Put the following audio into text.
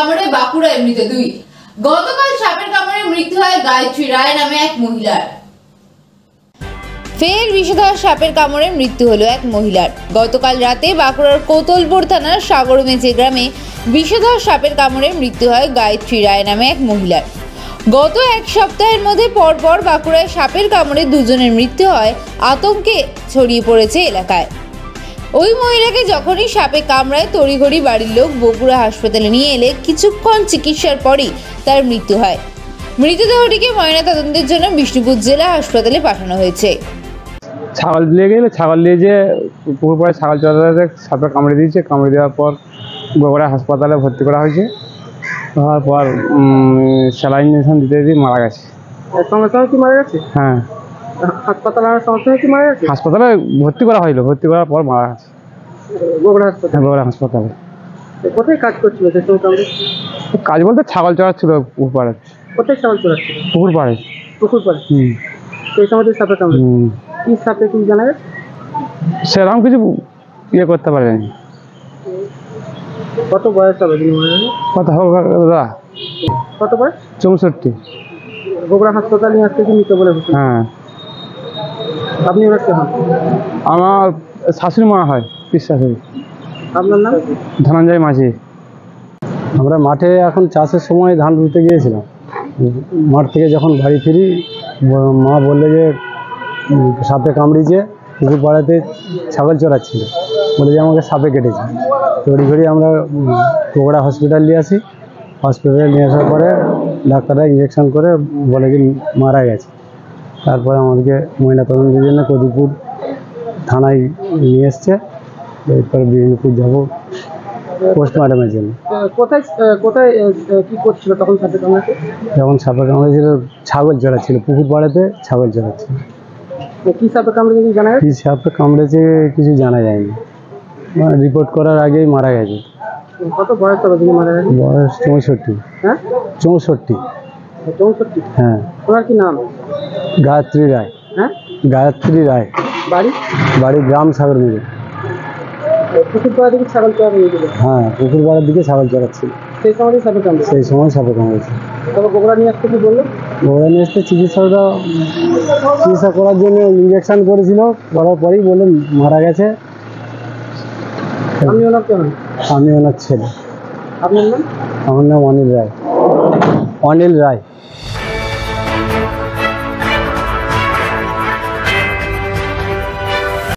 কামড়ে বাঁকুড়ায় মৃত দুই। গতকাল সাপের কামড়ে মৃত্যু হয় গায়ত্রী রায় নামে এক মহিলার। ফের বিষধর সাপের কামড়ে মৃত্যু হলো এক মহিলার। গতকাল রাতে বাঁকুড়ার কোতলপুর থানার সাগরমেচে গ্রামে বিষধর সাপের কামড়ে মৃত্যু হয় গায়ত্রী রায় নামে এক মহিলার। গত এক সপ্তাহের মধ্যে পরপর বাঁকুড়ায় সাপের কামড়ে দুজনের মৃত্যু হয়। আতঙ্কে ছড়িয়ে পড়েছে এলাকায়। ওই মহিলাকে যখনই সাপে কামড়ায় তড়িঘড়ি বাড়ির লোক বগুড়া হাসপাতালে নিয়ে এলে কিছুক্ষণ চিকিৎসার পরই তার মৃত্যু হয়। মৃতদেহটিকে ময়নাতদন্তের জন্য বিষ্ণুপুর জেলা হাসপাতালে পাঠানো হয়েছে। ছাগল নিয়ে গেলে ছাগল নিয়ে যে পুকুর পাড়ে ছাগল চড়াতে সাপে কামড়ে দিয়েছে। কামড়ে দেওয়ার পর বগুড়া হাসপাতালে ভর্তি করা হয়েছে। হওয়ার পর স্যালাইন ইনজেকশন দিতে দিয়ে মারা গেছে। সঙ্গে সঙ্গে কি মারা গেছে? হ্যাঁ, হাসপাতালে আনার সঙ্গে সঙ্গে কি মারা গেছে? হাসপাতালে ভর্তি করা হইলো, ভর্তি করার পর মারা গেছে বগুড়া হাসপাতালে। বগুড়া হাসপাতালে। কোথায় কাজ করছিল সে সময়? কাজ বলতে ছাগল চড়াচ্ছিল পুকুর পাড়ে। কোথায় ছাগল চড়াচ্ছিল? পুকুর পাড়ে। পুকুর পাড়ে। সেই সময় সাপে কামড়ে। কি সাপে কি জানা গেছে? সেরকম কিছু ইয়ে করতে পারেনি। কত বয়স হবে? কত হবে দাদা? কত বয়স? 64। বগুড়া হাসপাতালে নিয়ে আসতে কি মৃত বলে? হ্যাঁ। আপনি ওনার কে হন? আমার শাশুড়ি মা হয়, পিস শাশুড়ি। আপনার নাম? ধনঞ্জয় মাঝি। আমরা মাঠে এখন চাষের সময় ধান রুতে গিয়েছিলাম। মাঠ থেকে যখন বাড়ি ফিরি মা বললে যে সাপে কামড়িয়েছে, পুকুর পাড়াতে ছাগল চড়াচ্ছিল, বলে যে আমাকে সাপে কেটেছে। তড়িঘড়ি আমরা বগুড়া হসপিটাল নিয়ে আসি। হসপিটালে নিয়ে আসার পরে ডাক্তাররা ইঞ্জেকশন করে বলে যে মারা গেছে। তারপরে আমাদেরকে ময়নাতদন্তের জন্য কোতলপুর থানায় নিয়ে এসছে। এরপরে বিষ্ণুপুর যাবো পোস্টমর্টমের জন্য। কোথায় কোথায় কি করছিল তখন সাপে কামড়েছে? যখন সাপে কামড়েছিল ছাগল চড়াচ্ছিল, পুকুর পাড়াতে ছাগল চড়াচ্ছিল। কি সাপে কামড়েছে কি জানা গেছে? কি সাপে কামড়েছে কিছু জানা যায়নি। রিপোর্ট করার আগেই মারা গেছে। কত বয়স হবে তিনি মারা গেছে? বয়স 64। হ্যাঁ, 64। 64? হ্যাঁ। ওনার কি নাম? গায়ত্রী রায়। হ্যাঁ, গায়ত্রী রায়। বাড়ি? বাড়ি গ্রাম সাগরমেচে। পুকুর পাড়া দিকে ছাগল চড়াতে গিয়েছিল? হ্যাঁ, পুকুর পাড়ার দিকে ছাগল চড়াচ্ছিল। সেই সময় সাপে কামড়েছে? সেই সময় সাপে কামড়েছে। তবে বগুড়া নিয়ে আসতে কি বললো? বগুড়া নিয়ে আসতে চিকিৎসা করার জন্য ইঞ্জেকশন করেছিল, করার পরেই বললো মারা গেছে। আপনি ওনার কেমন? আমি ওনার ছেলে। আপনার নাম? আমার নাম অনিল রায়। অনিল রায়।